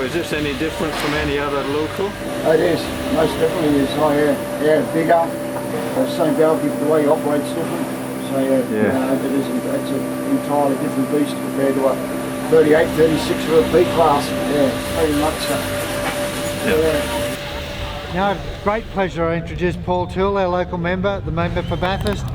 is this any different from any other local? It is, most definitely is. Oh yeah, bigger. The same goalkeeper, the way he operates different. So yeah, it is. It's an entirely different beast compared to a 38, 36 for a B class. Yeah, pretty much so. Yeah. Now, great pleasure I introduce Paul Toole, our local member, the member for Bathurst.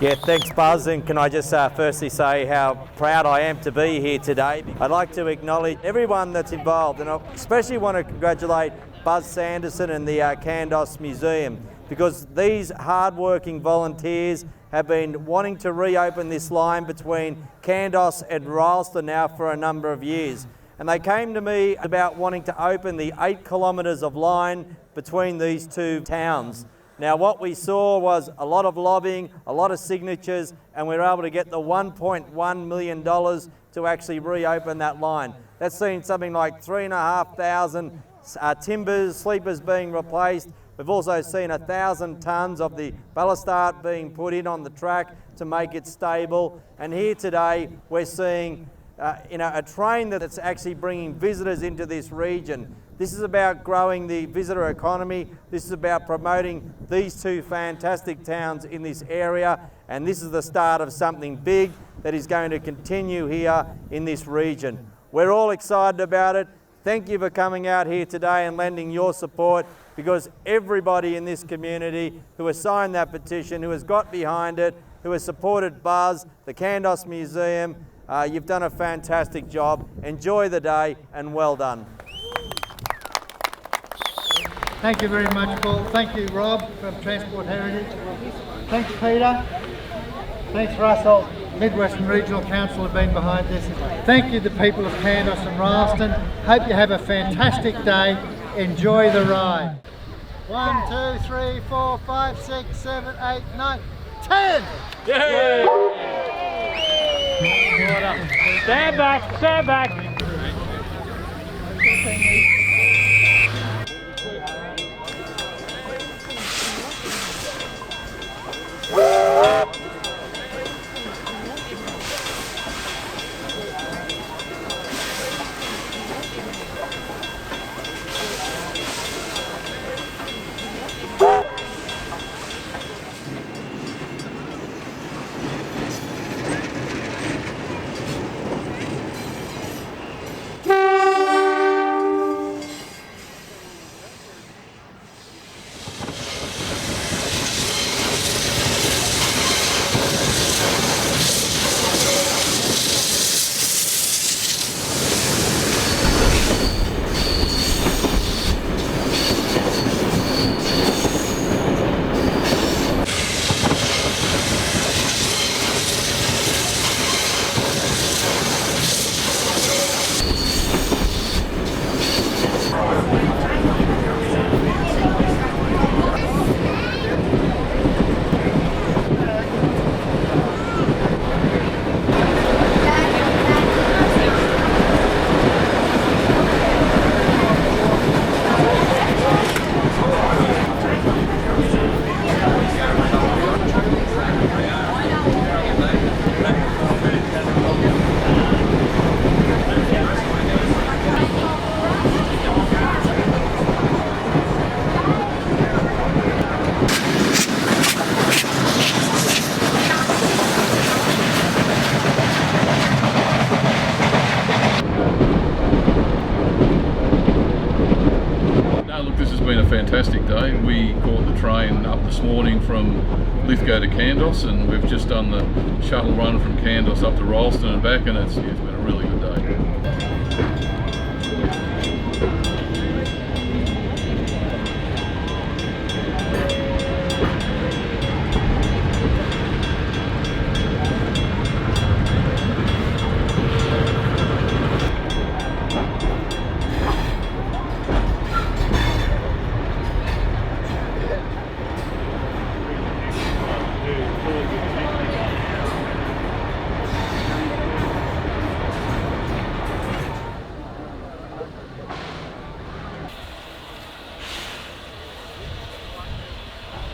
Yeah, thanks Buzz, and can I just firstly say how proud I am to be here today. I'd like to acknowledge everyone that's involved, and I especially want to congratulate Buzz Sanderson and the Kandos Museum, because these hard-working volunteers have been wanting to reopen this line between Kandos and Rylstone now for a number of years. And they came to me about wanting to open the 8 kilometres of line between these two towns. Now what we saw was a lot of lobbying, a lot of signatures, and we were able to get the $1.1 million to actually reopen that line. That's seen something like 3,500 timbers, sleepers being replaced. We've also seen 1,000 tonnes of the ballast art being put in on the track to make it stable. And here today we're seeing a train that's actually bringing visitors into this region. This is about growing the visitor economy. This is about promoting these two fantastic towns in this area, and this is the start of something big that is going to continue here in this region. We're all excited about it. Thank you for coming out here today and lending your support, because everybody in this community who has signed that petition, who has got behind it, who has supported Buzz, the Kandos Museum, you've done a fantastic job. Enjoy the day and well done. Thank you very much, Paul. Thank you, Rob, from Transport Heritage. Thanks, Peter. Thanks, Russell. Midwestern Regional Council have been behind this. Thank you, the people of Kandos and Rylstone. Hope you have a fantastic day. Enjoy the ride. 1, 2, 3, 4, 5, 6, 7, 8, 9, 10! Yay! Stand back, stand back. Fantastic day. We caught the train up this morning from Lithgow to Kandos, and we've just done the shuttle run from Kandos up to Rylstone and back, and it's been a really good day.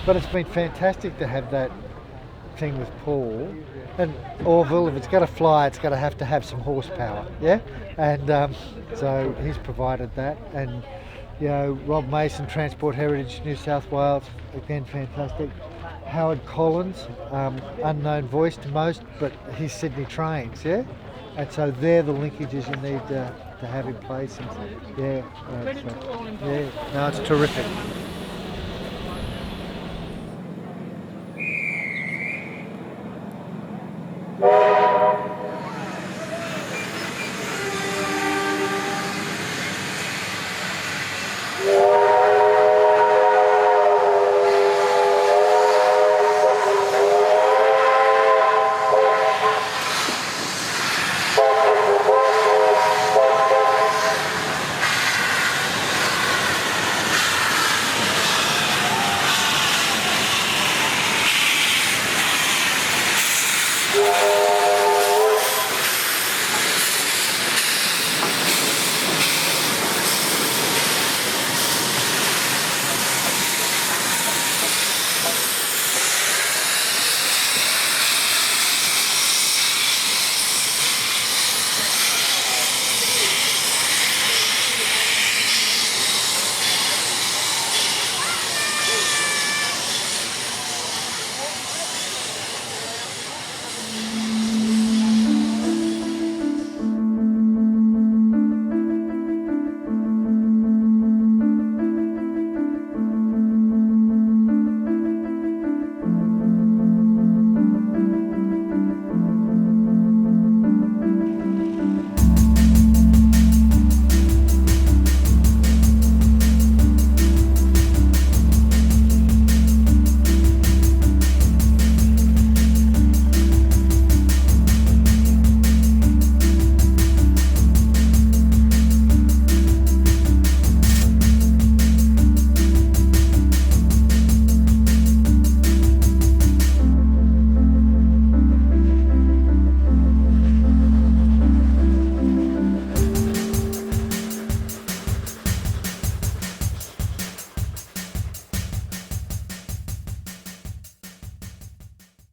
But it's been fantastic to have that thing with Paul, and Orville, if it's going to fly, it's going to have some horsepower, yeah? And so he's provided that. And, you know, Rob Mason, Transport Heritage New South Wales, again, fantastic. Howard Collins, unknown voice to most, but he's Sydney Trains, yeah? And so they're the linkages you need to have in place. And, yeah, no, it's terrific.